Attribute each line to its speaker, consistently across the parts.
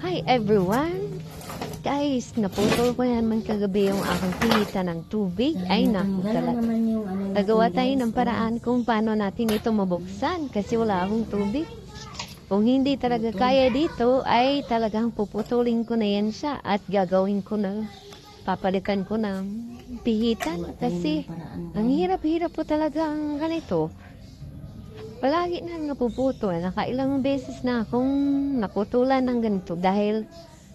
Speaker 1: Hi everyone! Guys, naputol ko naman kagabi yung aking pilita ng tubig. Ay naku talaga. Nagawa tayo ng paraan kung paano natin ito mabuksan kasi wala akong tubig. Kung hindi talaga kaya dito, ay talagang puputulin ko na yan siya at gagawin ko na, papalikan ko ng pihitan kasi ang hirap-hirap po talaga ang ganito. Palagi na napuputol. Nakailang beses na akong naputulan ng ganito dahil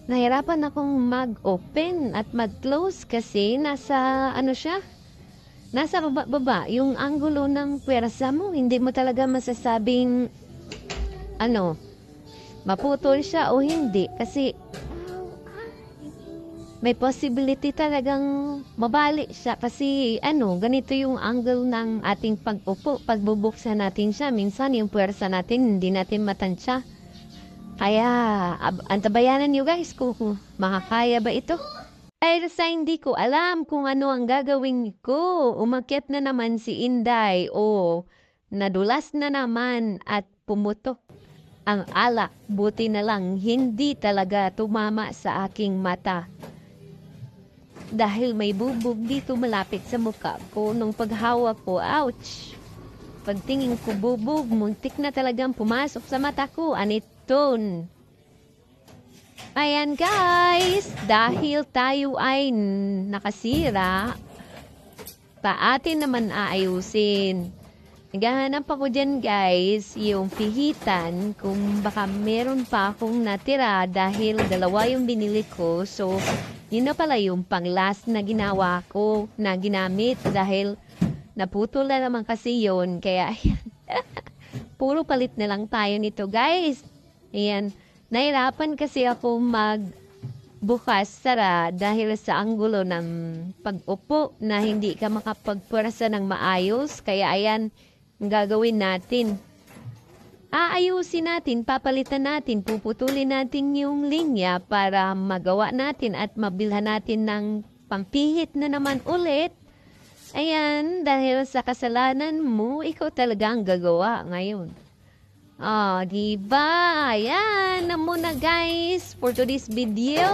Speaker 1: nahirapan akong mag-open at mag-close kasi nasa nasa baba yung anggulo ng pwersa mo. Hindi mo talaga masasabing maputol siya o hindi kasi may possibility talagang mabali siya kasi ganito yung angle ng ating pag-upo. Pagbubuksan natin siya, minsan yung puwersa natin hindi natin matansya. Kaya antabayanan nyo guys kung makakaya ba ito. Dahil sa hindi ko alam kung ano ang gagawin ko, umakyat na naman si Inday o nadulas na naman at pumutok ang alak. Buti na lang hindi talaga tumama sa aking mata. Dahil may bubog dito malapit sa mukha ko nung paghawak ko, ouch! Pagtingin ko bubog, muntik na talagang pumasok sa mata ko, aniton. Ayan guys, dahil tayo ay nakasira, atin naman aayusin. Naghahanap ako dyan guys, yung pihitan, kung baka meron pa akong natira dahil dalawa yung binili ko, so yun na pala yung pang-last na ginawa ko, na ginamit dahil naputol na naman kasi yun. Kaya, ayan, puro palit na lang tayo nito, guys. Ayan, nahirapan kasi ako magbukas sara dahil sa anggulo ng pag-upo na hindi ka makapagpwersa ng maayos. Kaya, ayan, ang gagawin natin. Aayusin natin, papalitan natin, puputulin natin yung linya para magawa natin at mabilhan natin ng pampihit na naman ulit. Ayan, dahil sa kasalanan mo, ikaw talaga ang gagawa ngayon. Diba? Ayan na muna guys for today's video.